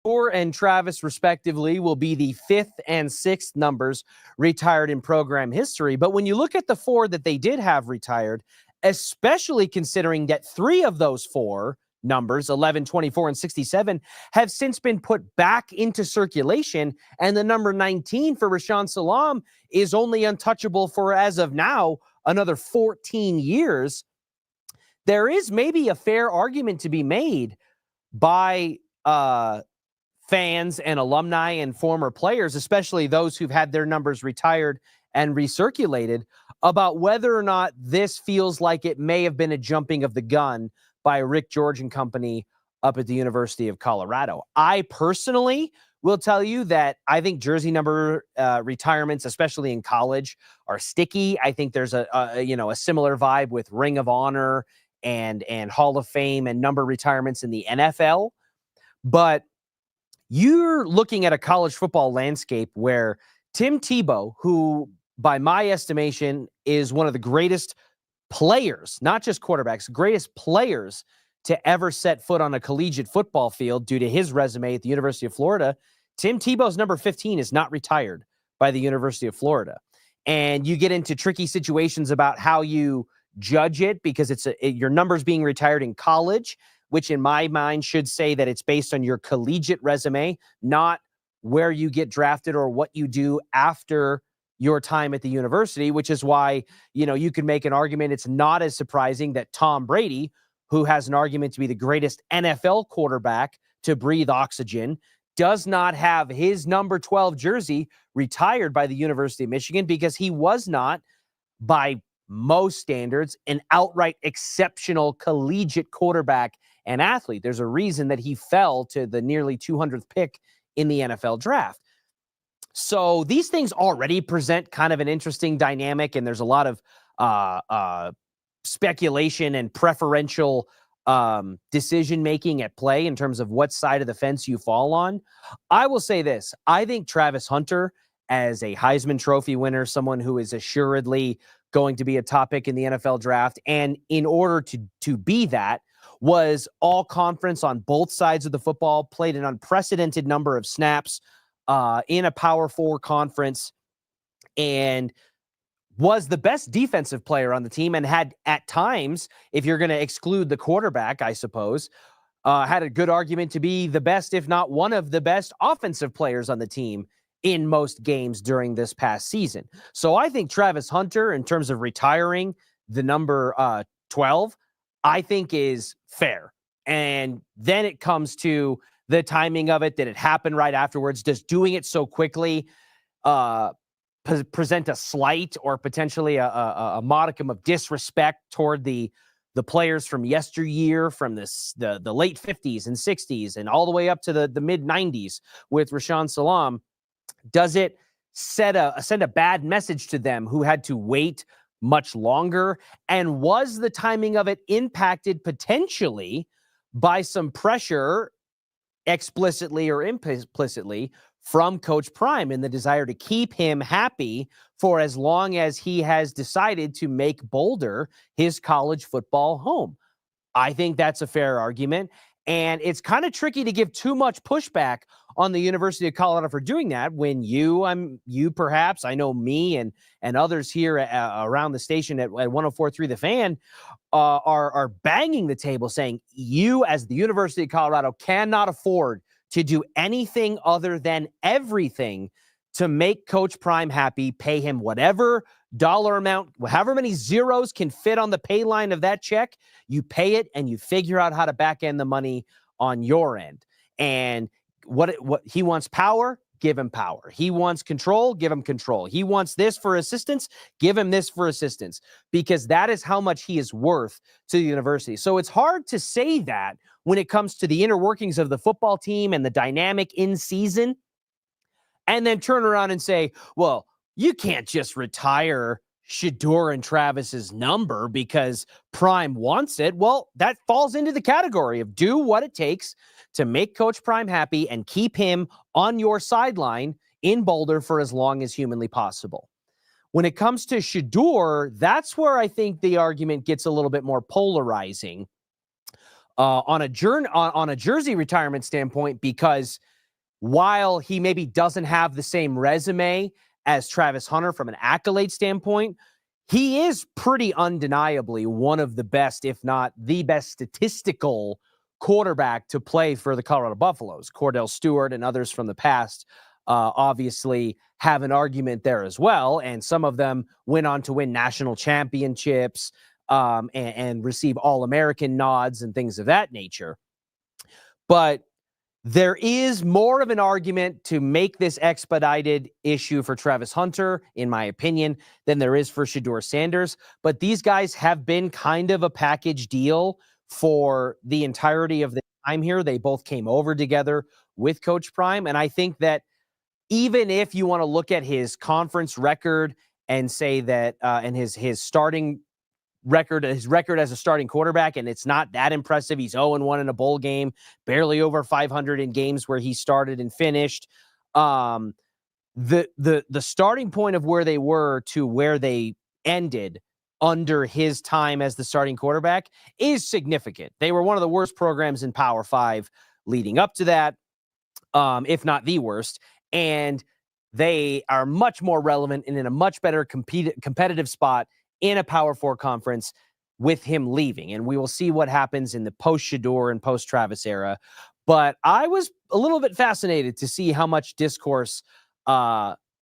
Shedeur and Travis, respectively, will be the 5th and 6th numbers retired in program history. But when you look at the 4 that they did have retired, especially considering that 3 of those 4 numbers, 11, 24, and 67, have since been put back into circulation, and the number 19 for Rashaan Salaam is only untouchable for, as of now, another 14 years. There is maybe a fair argument to be made by fans and alumni and former players, especially those who've had their numbers retired and recirculated, about whether or not this feels like it may have been a jumping of the gun by Rick George and company up at the University of Colorado. I personally will tell you that I think jersey number retirements, especially in college, are sticky. I think there's a similar vibe with Ring of Honor and Hall of Fame and number retirements in the NFL. But you're looking at a college football landscape where Tim Tebow, who by my estimation is one of the greatest players, not just quarterbacks, greatest players to ever set foot on a collegiate football field due to his resume at the University of Florida, Tim Tebow's number 15 is not retired by the University of Florida. And you get into tricky situations about how you judge it because your number's being retired in college, which in my mind should say that it's based on your collegiate resume, not where you get drafted or what you do after your time at the university, which is why, you can make an argument. It's not as surprising that Tom Brady, who has an argument to be the greatest NFL quarterback to breathe oxygen, does not have his number 12 jersey retired by the University of Michigan because he was not, by most standards, an outright exceptional collegiate quarterback and athlete. There's a reason that he fell to the nearly 200th pick in the NFL draft. So these things already present kind of an interesting dynamic, and there's a lot of speculation and preferential decision-making at play in terms of what side of the fence you fall on. I will say this. I think Travis Hunter, as a Heisman Trophy winner, someone who is assuredly going to be a top pick in the NFL draft, and in order to be that, was all conference on both sides of the football, played an unprecedented number of snaps in a Power 4 conference, and was the best defensive player on the team, and had at times, if you're going to exclude the quarterback, I suppose, had a good argument to be the best, if not one of the best offensive players on the team in most games during this past season. So I think Travis Hunter, in terms of retiring the number 12, I think is fair. And then it comes to the timing of it. Did it happen right afterwards? Does doing it so quickly present a slight or potentially a modicum of disrespect toward the players from yesteryear, from the late 50s and 60s and all the way up to the mid 90s with Rashaan Salaam? Does it send a bad message to them who had to wait much longer? And was the timing of it impacted potentially by some pressure, explicitly or implicitly, from Coach Prime and the desire to keep him happy for as long as he has decided to make Boulder his college football home? I think that's a fair argument. And it's kind of tricky to give too much pushback on the University of Colorado for doing that when you perhaps, I know me and others here around the station at 104.3 The Fan are banging the table saying you as the University of Colorado cannot afford to do anything other than everything to make Coach Prime happy, pay him whatever dollar amount, however many zeros can fit on the pay line of that check, you pay it and you figure out how to back end the money on your end. And what he wants power, give him power. He wants control, give him control. He wants this for assistance, give him this for assistance, because that is how much he is worth to the university. So it's hard to say that when it comes to the inner workings of the football team and the dynamic in season, and then turn around and say, well, you can't just retire Shedeur and Travis's number because Prime wants it. Well, that falls into the category of do what it takes to make Coach Prime happy and keep him on your sideline in Boulder for as long as humanly possible. When it comes to Shedeur, that's where I think the argument gets a little bit more polarizing. on a jersey retirement standpoint, because while he maybe doesn't have the same resume as Travis Hunter from an accolade standpoint, he is pretty undeniably one of the best, if not the best statistical quarterback to play for the Colorado Buffaloes. Cordell Stewart and others from the past obviously have an argument there as well, and some of them went on to win national championships and receive All-American nods and things of that nature. But there is more of an argument to make this expedited issue for Travis Hunter, in my opinion, than there is for Shedeur Sanders. But these guys have been kind of a package deal for the entirety of the time here. They both came over together with Coach Prime. And I think that even if you want to look at his conference record and say that, and his starting record, his record as a starting quarterback, and it's not that impressive. He's 0-1 in a bowl game, barely over 500 in games where he started and finished. The starting point of where they were to where they ended under his time as the starting quarterback is significant. They were one of the worst programs in Power 5 leading up to that, if not the worst. And they are much more relevant and in a much better competitive spot in a Power 4 conference with him leaving. And we will see what happens in the post-Shedeur and post-Travis era. But I was a little bit fascinated to see how much discourse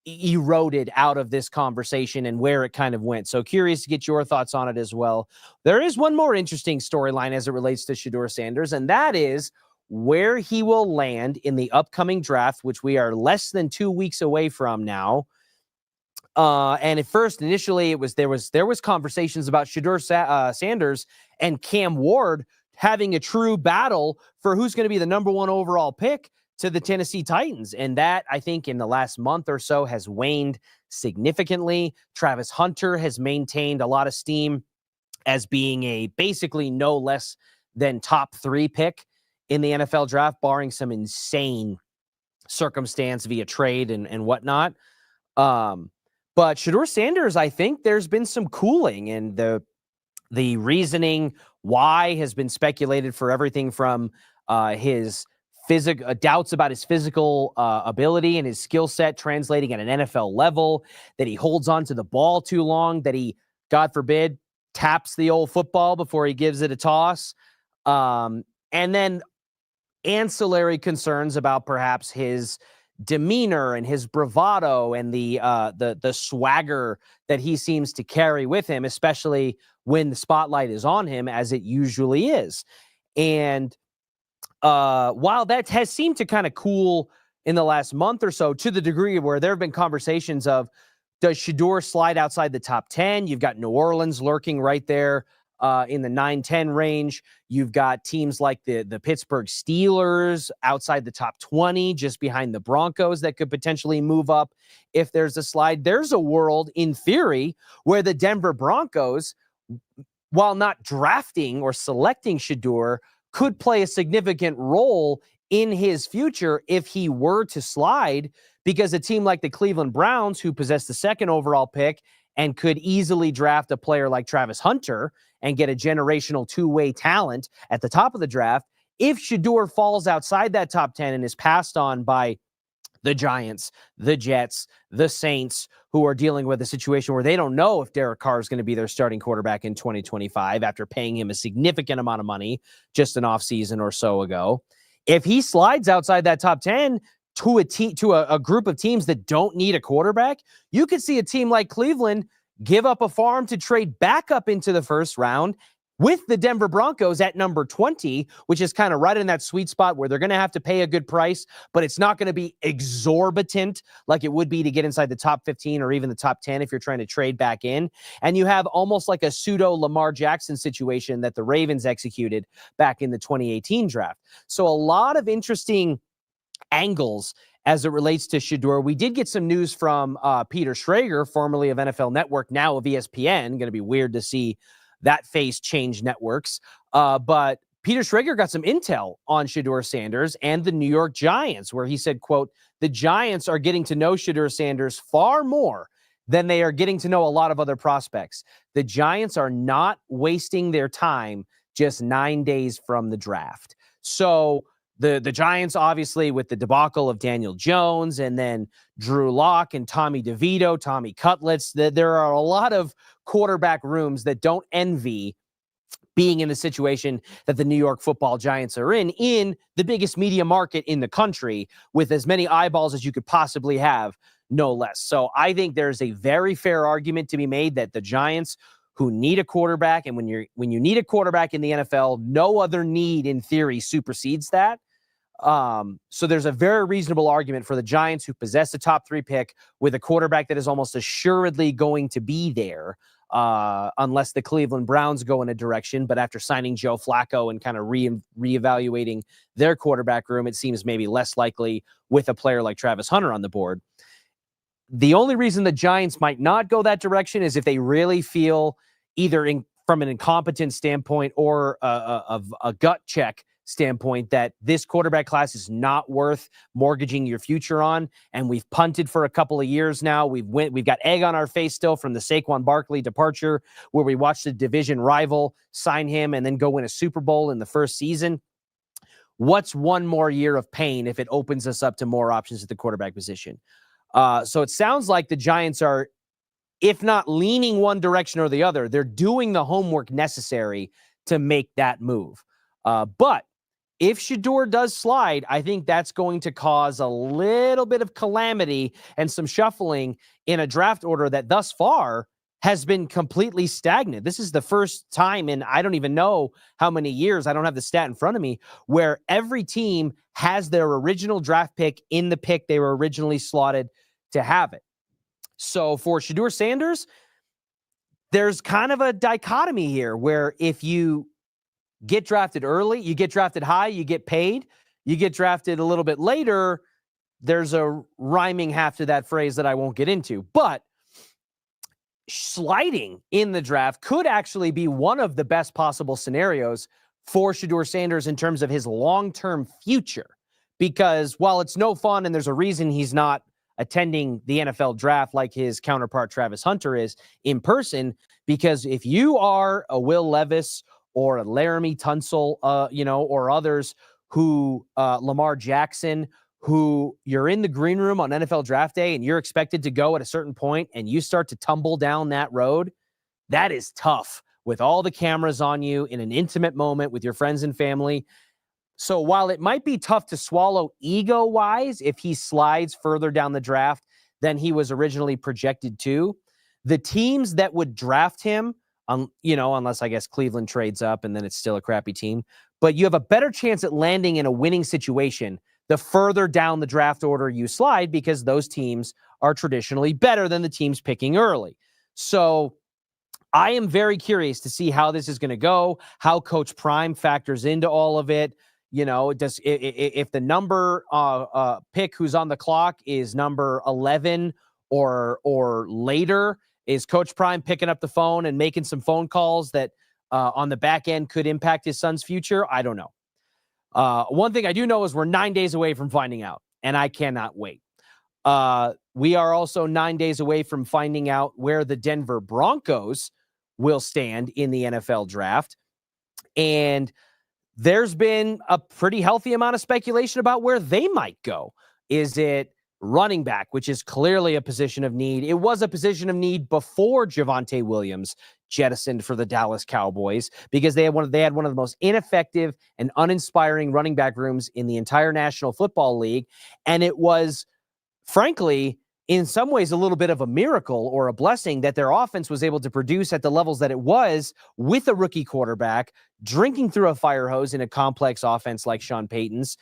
eroded out of this conversation and where it kind of went. So curious to get your thoughts on it as well. There is one more interesting storyline as it relates to Shedeur Sanders, and that is where he will land in the upcoming draft, which we are less than 2 weeks away from now. And at first, initially, there was conversations about Shedeur Sanders and Cam Ward having a true battle for who's going to be the number 1 overall pick to the Tennessee Titans. And that, I think, in the last month or so has waned significantly. Travis Hunter has maintained a lot of steam as being a basically no less than top 3 pick in the NFL draft, barring some insane circumstance via trade and whatnot. But Shedeur Sanders, I think there's been some cooling, and the reasoning why has been speculated for everything from his doubts about his physical ability and his skill set translating at an NFL level, that he holds on to the ball too long, that he, God forbid, taps the old football before he gives it a toss. And then ancillary concerns about perhaps his demeanor and his bravado and the swagger that he seems to carry with him, especially when the spotlight is on him, as it usually is. And while that has seemed to kind of cool in the last month or so, to the degree where there have been conversations of, does Shedeur slide outside the top 10? You've got New Orleans lurking right there in the 9-10 range. You've got teams like the Pittsburgh Steelers outside the top 20, just behind the Broncos, that could potentially move up if there's a slide. There's a world, in theory, where the Denver Broncos, while not drafting or selecting Shedeur, could play a significant role in his future if he were to slide, because a team like the Cleveland Browns, who possess the 2nd overall pick and could easily draft a player like Travis Hunter and get a generational two-way talent at the top of the draft, if Shedeur falls outside that top 10 and is passed on by the Giants, the Jets, the Saints, who are dealing with a situation where they don't know if Derek Carr is going to be their starting quarterback in 2025 after paying him a significant amount of money just an offseason or so ago. If he slides outside that top 10 to a group of teams that don't need a quarterback, you could see a team like Cleveland give up a farm to trade back up into the first round with the Denver Broncos at number 20, which is kind of right in that sweet spot where they're going to have to pay a good price, but it's not going to be exorbitant like it would be to get inside the top 15 or even the top 10 if you're trying to trade back in. And you have almost like a pseudo Lamar Jackson situation that the Ravens executed back in the 2018 draft. So a lot of interesting angles as it relates to Shedeur. We did get some news from Peter Schrager, formerly of NFL Network, now of ESPN. Going to be weird to see that face change networks. But Peter Schrager got some intel on Shedeur Sanders and the New York Giants, where he said, quote, the Giants are getting to know Shedeur Sanders far more than they are getting to know a lot of other prospects. The Giants are not wasting their time just 9 days from the draft. So the Giants, obviously, with the debacle of Daniel Jones and then Drew Lock and Tommy DeVito, Tommy Cutlets, there are a lot of quarterback rooms that don't envy being in the situation that the New York Football Giants are in the biggest media market in the country, with as many eyeballs as you could possibly have, no less. So I think there's a very fair argument to be made that the Giants, who need a quarterback, and when you need a quarterback in the NFL, no other need in theory supersedes that. So there's a very reasonable argument for the Giants, who possess a top 3 pick with a quarterback that is almost assuredly going to be there, unless the Cleveland Browns go in a direction. But after signing Joe Flacco and kind of reevaluating their quarterback room, it seems maybe less likely with a player like Travis Hunter on the board. The only reason the Giants might not go that direction is if they really feel, either from an incompetence standpoint or a gut check standpoint, that this quarterback class is not worth mortgaging your future on. And we've punted for a couple of years now. We've got egg on our face still from the Saquon Barkley departure, where we watched the division rival sign him and then go win a Super Bowl in the first season. What's one more year of pain if it opens us up to more options at the quarterback position? So it sounds like the Giants are, if not leaning one direction or the other, they're doing the homework necessary to make that move. But if Shedeur does slide, I think that's going to cause a little bit of calamity and some shuffling in a draft order that thus far has been completely stagnant. This is the first time in I don't even know how many years, I don't have the stat in front of me, where every team has their original draft pick in the pick they were originally slotted to have it. So for Shedeur Sanders, there's kind of a dichotomy here where if you get drafted early, you get drafted high, you get paid. You get drafted a little bit later, there's a rhyming half to that phrase that I won't get into. But sliding in the draft could actually be one of the best possible scenarios for Shedeur Sanders in terms of his long-term future. Because while it's no fun and there's a reason he's not attending the NFL draft like his counterpart Travis Hunter is in person, because if you are a Will Levis or a Laramie Tunsil, or others who, Lamar Jackson, who you're in the green room on NFL draft day and you're expected to go at a certain point and you start to tumble down that road, that is tough with all the cameras on you in an intimate moment with your friends and family. So while it might be tough to swallow ego-wise if he slides further down the draft than he was originally projected to, the teams that would draft him, unless I guess Cleveland trades up and then it's still a crappy team, but you have a better chance at landing in a winning situation the further down the draft order you slide, because those teams are traditionally better than the teams picking early. So I am very curious to see how this is going to go, how Coach Prime factors into all of it. If the number pick who's on the clock is number 11 or later, is Coach Prime picking up the phone and making some phone calls that on the back end could impact his son's future? I don't know. One thing I do know is we're 9 days away from finding out, and I cannot wait. We are also 9 days away from finding out where the Denver Broncos will stand in the NFL draft. And there's been a pretty healthy amount of speculation about where they might go. Is it running back, which is clearly a position of need? It was a position of need before Javonte Williams jettisoned for the Dallas Cowboys, because they had one of the most ineffective and uninspiring running back rooms in the entire National Football League. And it was, frankly, in some ways a little bit of a miracle or a blessing that their offense was able to produce at the levels that it was with a rookie quarterback drinking through a fire hose in a complex offense like Sean Payton's,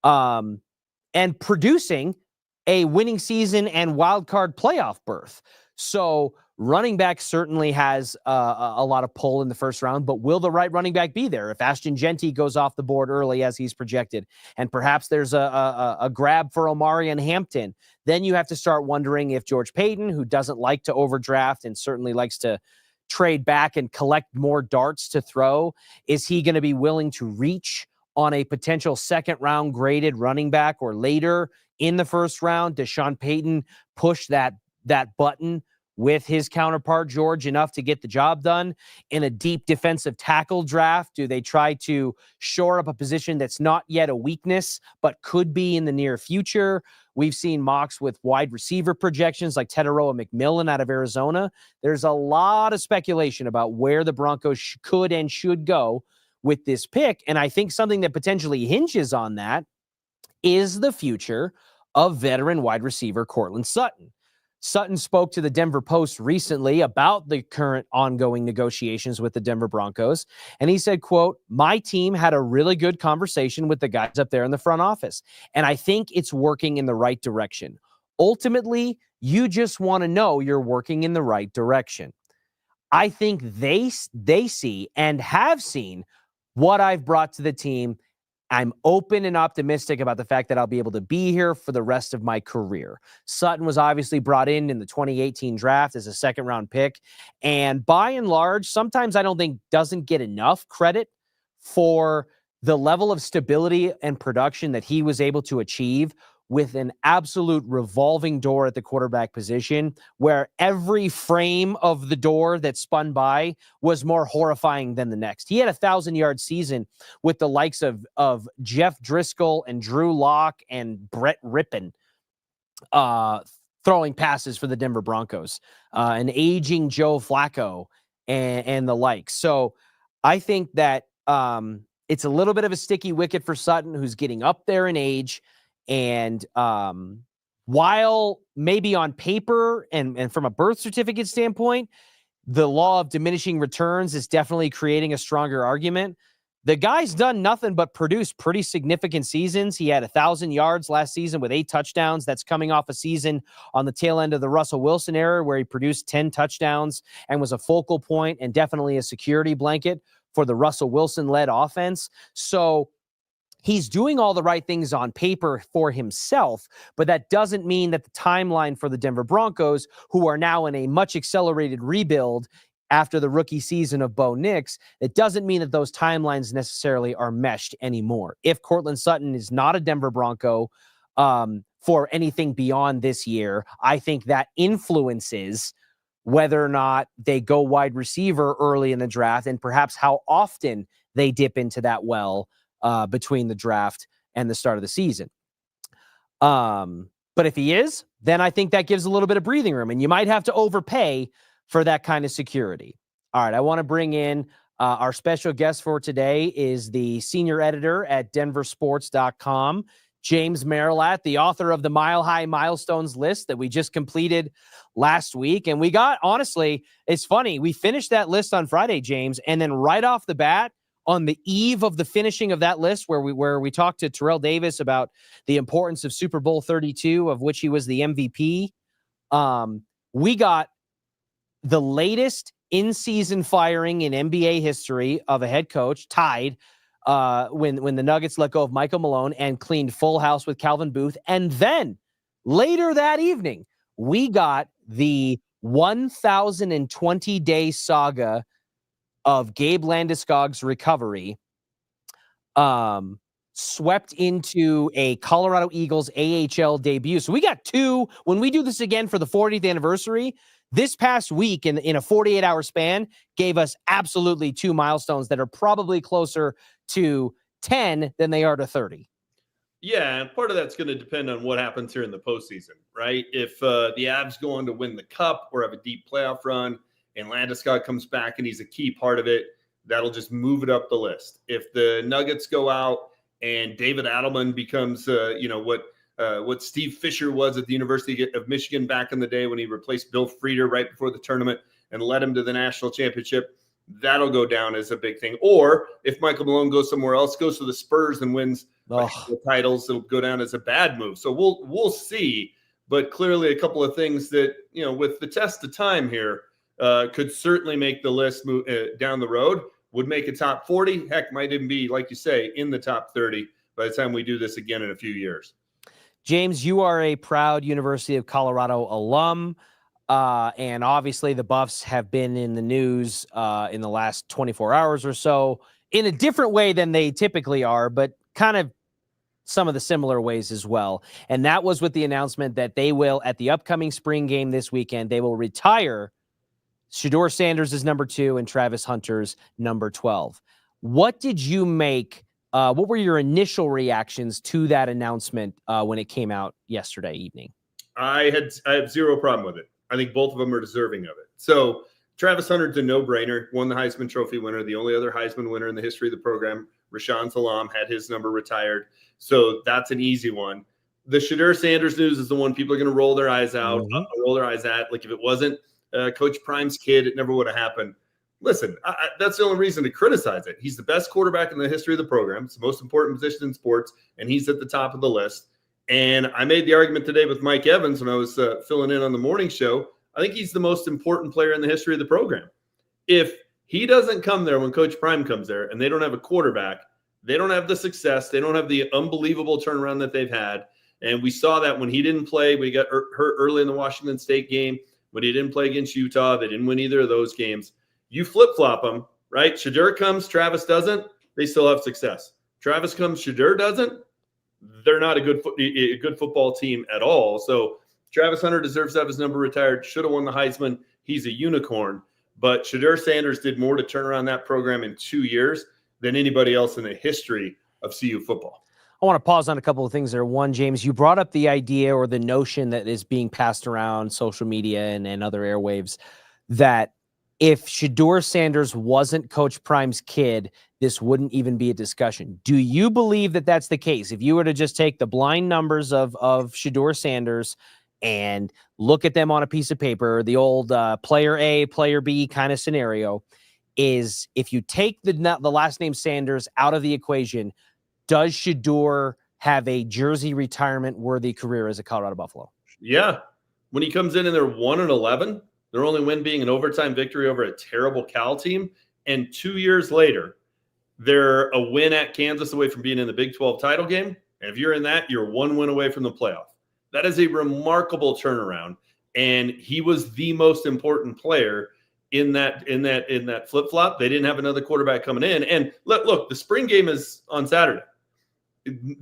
and producing a winning season and wild card playoff berth. So running back certainly has a lot of pull in the first round, but will the right running back be there if Ashton Genty goes off the board early as he's projected? And perhaps there's a grab for Omarion Hampton. Then you have to start wondering if George Payton, who doesn't like to overdraft and certainly likes to trade back and collect more darts to throw, is he going to be willing to reach on a potential second round graded running back or later in the first round? Does Sean Payton push that button with his counterpart, George, enough to get the job done in a deep defensive tackle draft? Do they try to shore up a position that's not yet a weakness, but could be in the near future? We've seen mocks with wide receiver projections like Teteroa McMillan out of Arizona. There's a lot of speculation about where the Broncos could and should go with this pick. And I think something that potentially hinges on that is the future of veteran wide receiver Courtland Sutton. Sutton spoke to the Denver Post recently about the current ongoing negotiations with the Denver Broncos. And he said, quote, "My team had a really good conversation with the guys up there in the front office. And I think it's working in the right direction. Ultimately, you just want to know you're working in the right direction. I think they see and have seen what I've brought to the team. I'm open and optimistic about the fact that I'll be able to be here for the rest of my career." Sutton was obviously brought in the 2018 draft as a second-round pick. And by and large, sometimes I don't think doesn't get enough credit for the level of stability and production that he was able to achieve with an absolute revolving door at the quarterback position, where every frame of the door that spun by was more horrifying than the next. He had a 1,000-yard season with the likes of Jeff Driscoll and Drew Lock and Brett Rippon throwing passes for the Denver Broncos, an aging Joe Flacco and the like. So I think that it's a little bit of a sticky wicket for Sutton, who's getting up there in age. And while maybe on paper and from a birth certificate standpoint, the law of diminishing returns is definitely creating a stronger argument, the guy's done nothing but produce pretty significant seasons. He had 1,000 yards last season with 8 touchdowns. That's coming off a season on the tail end of the Russell Wilson era where he produced 10 touchdowns and was a focal point and definitely a security blanket for the Russell Wilson-led offense. So he's doing all the right things on paper for himself, but that doesn't mean that the timeline for the Denver Broncos, who are now in a much accelerated rebuild after the rookie season of Bo Nix, it doesn't mean that those timelines necessarily are meshed anymore. If Courtland Sutton is not a Denver Bronco for anything beyond this year, I think that influences whether or not they go wide receiver early in the draft and perhaps how often they dip into that well between the draft and the start of the season. But if he is, then I think that gives a little bit of breathing room, and you might have to overpay for that kind of security. All right, I want to bring in our special guest for today is the senior editor at DenverSports.com, James Marilat, the author of the Mile High Milestones list that we just completed last week. And we got, honestly, it's funny, we finished that list on Friday, James, and then right off the bat, on the eve of the finishing of that list, where we talked to Terrell Davis about the importance of Super Bowl 32, of which he was the MVP, we got the latest in-season firing in NBA history of a head coach, tied when the Nuggets let go of Michael Malone and cleaned full house with Calvin Booth. And then later that evening, we got the 1,020-day saga of Gabe Landeskog's recovery, swept into a Colorado Eagles AHL debut. So we got 2. When we do this again for the 40th anniversary, this past week in a 48-hour span gave us absolutely 2 milestones that are probably closer to 10 than they are to 30. Yeah, and part of that's going to depend on what happens here in the postseason, right? If the Avs go on to win the Cup or have a deep playoff run, and Landeskog comes back and he's a key part of it, that'll just move it up the list. If the Nuggets go out and David Adelman becomes, what Steve Fisher was at the University of Michigan back in the day when he replaced Bill Frieder right before the tournament and led him to the national championship, that'll go down as a big thing. Or if Michael Malone goes somewhere else, goes to the Spurs and wins the titles, it'll go down as a bad move. So we'll see. But clearly a couple of things that, with the test of time here, could certainly make the list move down the road, would make a top 40. Heck, might even be, like you say, in the top 30 by the time we do this again in a few years. James, you are a proud University of Colorado alum, and obviously the Buffs have been in the news in the last 24 hours or so in a different way than they typically are, but kind of some of the similar ways as well. And that was with the announcement that they will, at the upcoming spring game this weekend, they will retire Shedeur Sanders is number 2 and Travis Hunter's number 12. What did you make? What were your initial reactions to that announcement when it came out yesterday evening? I have zero problem with it. I think both of them are deserving of it. So Travis Hunter's a no-brainer, won the Heisman Trophy winner, the only other Heisman winner in the history of the program. Rashaan Salam had his number retired. So that's an easy one. The Shedeur Sanders news is the one people are going to roll their eyes out, roll their eyes at. Like if it wasn't Coach Prime's kid, it never would have happened. Listen, that's the only reason to criticize it. He's the best quarterback in the history of the program. It's the most important position in sports, and he's at the top of the list. And I made the argument today with Mike Evans when I was filling in on the morning show. I think he's the most important player in the history of the program. If he doesn't come there when Coach Prime comes there and they don't have a quarterback, they don't have the success, they don't have the unbelievable turnaround that they've had. And we saw that when he didn't play, we got hurt early in the Washington State game. When he didn't play against Utah, they didn't win either of those games. You flip-flop them, right? Shedeur comes, Travis doesn't, they still have success. Travis comes, Shedeur doesn't, they're not a good football team at all. So Travis Hunter deserves to have his number retired, should have won the Heisman. He's a unicorn. But Shedeur Sanders did more to turn around that program in 2 years than anybody else in the history of CU football. I want to pause on a couple of things there. One, James, you brought up the idea or the notion that is being passed around social media and other airwaves that if Shedeur Sanders wasn't Coach Prime's kid, this wouldn't even be a discussion. Do you believe that that's the case? If you were to just take the blind numbers of Shedeur Sanders and look at them on a piece of paper, the old player A, player B kind of scenario, is if you take the last name Sanders out of the equation, does Shedeur have a jersey retirement worthy career as a Colorado Buffalo? Yeah. When he comes in and they're 1-11, their only win being an overtime victory over a terrible Cal team. And 2 years later, they're a win at Kansas away from being in the Big 12 title game. And if you're in that, you're 1 win away from the playoff. That is a remarkable turnaround. And he was the most important player in that flip-flop. They didn't have another quarterback coming in. And look, the spring game is on Saturday.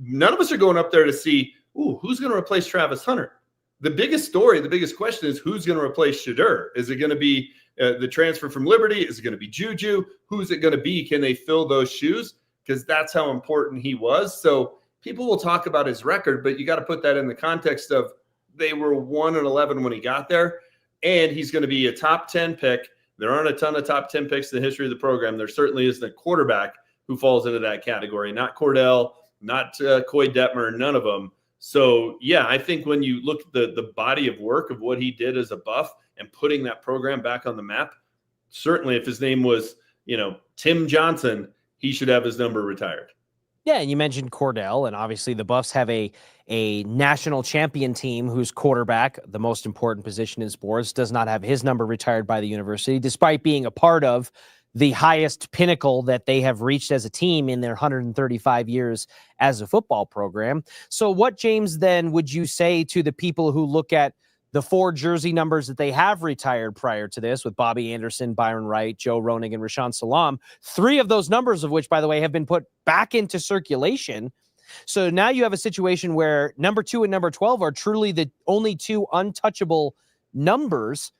None of us are going up there to see, who's going to replace Travis Hunter? The biggest story, the biggest question is who's going to replace Shedeur? Is it going to be the transfer from Liberty? Is it going to be Juju? Who's it going to be? Can they fill those shoes? Because that's how important he was. So people will talk about his record, but you got to put that in the context of they were 1-11 when he got there, and he's going to be a top 10 pick. There aren't a ton of top 10 picks in the history of the program. There certainly isn't a quarterback who falls into that category. Not Cordell, not Coy Detmer, none of them. So, yeah, I think when you look at the body of work of what he did as a Buff and putting that program back on the map, certainly if his name was, Tim Johnson, he should have his number retired. Yeah, and you mentioned Cordell, and obviously the Buffs have a national champion team whose quarterback, the most important position in sports, does not have his number retired by the university, despite being a part of the highest pinnacle that they have reached as a team in their 135 years as a football program. So what, James, then would you say to the people who look at the 4 jersey numbers that they have retired prior to this with Bobby Anderson, Byron Wright, Joe Ronig, and Rashaan Salam, 3 of those numbers of which, by the way, have been put back into circulation. So now you have a situation where number 2 and number 12 are truly the only 2 untouchable numbers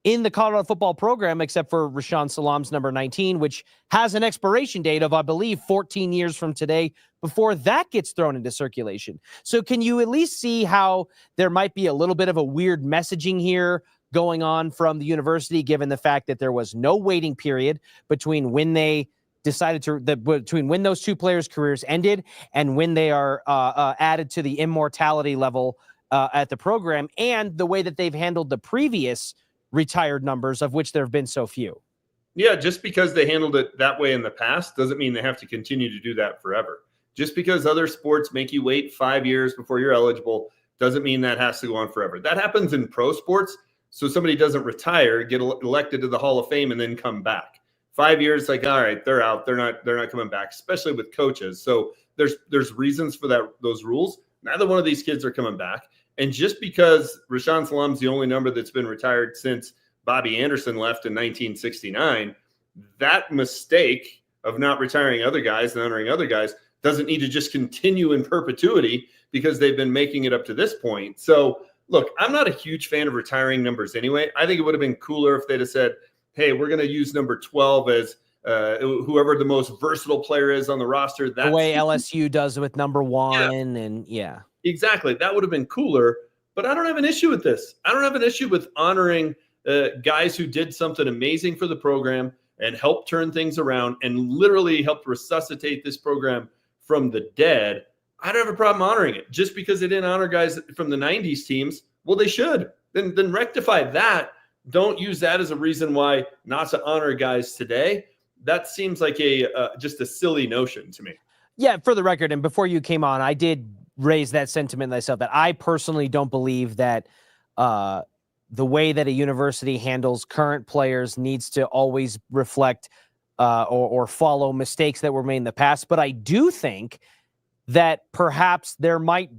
in the Colorado football program, except for Rashaan Salam's number 19, which has an expiration date of, I believe, 14 years from today before that gets thrown into circulation. So can you at least see how there might be a little bit of a weird messaging here going on from the university, given the fact that there was no waiting period between when they decided between when those 2 players' careers ended and when they are added to the immortality level at the program, and the way that they've handled the previous retired numbers, of which there have been so few. Yeah, just because they handled it that way in the past doesn't mean they have to continue to do that forever. Just because other sports make you wait 5 years before you're eligible doesn't mean that has to go on forever. That happens in pro sports. So somebody doesn't retire, get elected to the Hall of Fame, and then come back. 5 years, like, all right, they're out. They're not coming back, especially with coaches. So there's reasons for those rules. Neither one of these kids are coming back. And just because Rashaan Salam's the only number that's been retired since Bobby Anderson left in 1969, that mistake of not retiring other guys and honoring other guys doesn't need to just continue in perpetuity because they've been making it up to this point. So look, I'm not a huge fan of retiring numbers anyway. I think it would have been cooler if they'd have said, hey, we're going to use number 12 as whoever the most versatile player is on the roster. That's the way LSU does with number 1. And yeah, exactly. That would have been cooler, but I don't have an issue with this. I don't have an issue with honoring guys who did something amazing for the program and helped turn things around and literally helped resuscitate this program from the dead. I don't have a problem honoring it. Just because they didn't honor guys from the 90s teams, well, they should. Then rectify that. Don't use that as a reason why not to honor guys today. That seems like just a silly notion to me. Yeah, for the record, and before you came on, I did raise that sentiment myself that I personally don't believe that the way that a university handles current players needs to always reflect or follow mistakes that were made in the past. But I do think that perhaps there might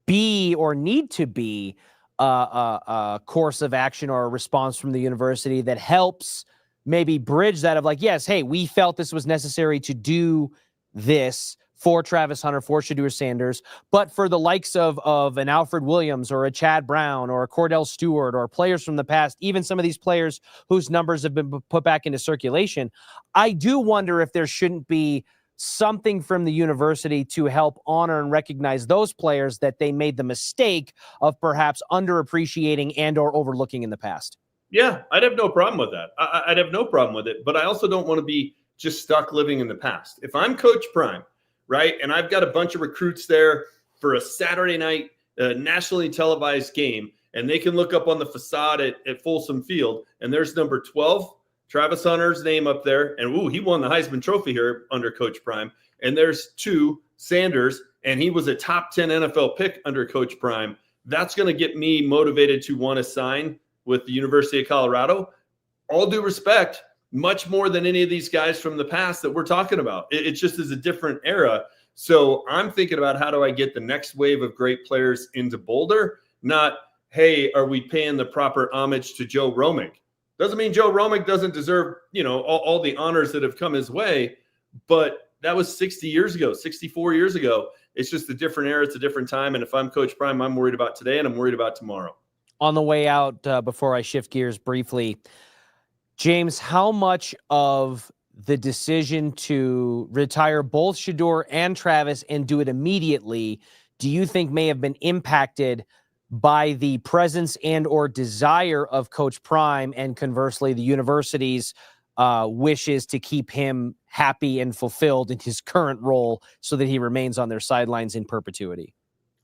be or need to be a course of action or a response from the university that helps maybe bridge that of like, yes, hey, we felt this was necessary to do this for Travis Hunter, for Shedeur Sanders, but for the likes of an Alfred Williams or a Chad Brown or a Cordell Stewart or players from the past, even some of these players whose numbers have been put back into circulation, I do wonder if there shouldn't be something from the university to help honor and recognize those players that they made the mistake of perhaps underappreciating and or overlooking in the past. Yeah, I'd have no problem with that. I'd have no problem with it, but I also don't want to be just stuck living in the past. If I'm Coach Prime, right, and I've got a bunch of recruits there for a Saturday night nationally televised game, and they can look up on the facade at Folsom Field, and there's number 12, Travis Hunter's name up there, and ooh, he won the Heisman Trophy here under Coach Prime, and there's 2, Sanders, and he was a top 10 NFL pick under Coach Prime. That's going to get me motivated to want to sign with the University of Colorado. All due respect, much more than any of these guys from the past that we're talking about. It just is a different era. So I'm thinking about how do I get the next wave of great players into Boulder, not, hey, are we paying the proper homage to Joe Romick? Doesn't mean Joe Romick doesn't deserve, all the honors that have come his way, but that was 60 years ago, 64 years ago. It's just a different era. It's a different time. And if I'm Coach Prime, I'm worried about today and I'm worried about tomorrow. On the way out, before I shift gears briefly, James, how much of the decision to retire both Shedeur and Travis and do it immediately do you think may have been impacted by the presence and or desire of Coach Prime and conversely the university's wishes to keep him happy and fulfilled in his current role so that he remains on their sidelines in perpetuity?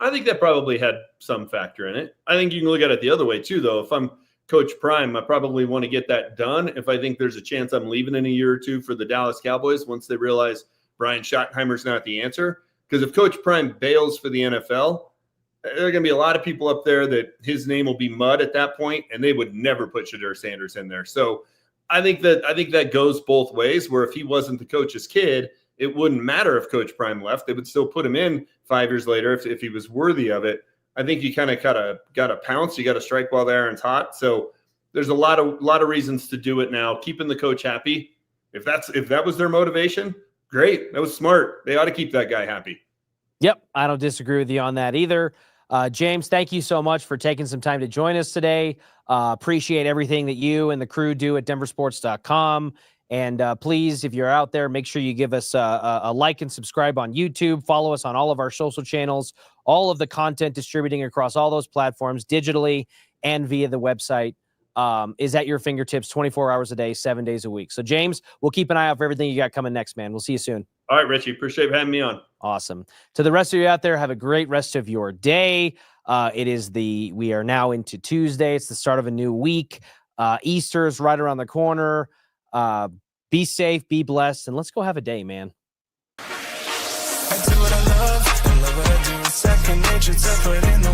I think that probably had some factor in it. I think you can look at it the other way too, though. If I'm Coach Prime, I probably want to get that done if I think there's a chance I'm leaving in a year or two for the Dallas Cowboys once they realize Brian Schottenheimer's not the answer. Because if Coach Prime bails for the NFL, there are going to be a lot of people up there that his name will be mud at that point, and they would never put Shedeur Sanders in there. So I think that goes both ways, where if he wasn't the coach's kid, it wouldn't matter if Coach Prime left. They would still put him in 5 years later if he was worthy of it. I think you kind of got to pounce. You got to strike while the iron's hot. So there's a lot of reasons to do it now. Keeping the coach happy. If that was their motivation, great. That was smart. They ought to keep that guy happy. Yep, I don't disagree with you on that either. James, thank you so much for taking some time to join us today. Appreciate everything that you and the crew do at DenverSports.com. And please, if you're out there, make sure you give us a like and subscribe on YouTube. Follow us on all of our social channels, all of the content distributing across all those platforms digitally and via the website is at your fingertips 24 hours a day, 7 days a week. So, James, we'll keep an eye out for everything you got coming next, man. We'll see you soon. All right, Richie. Appreciate having me on. Awesome. To the rest of you out there, have a great rest of your day. We are now into Tuesday. It's the start of a new week. Easter is right around the corner. Be safe, be blessed, and let's go have a day, man. I do what I love what I do. Second nature to put in the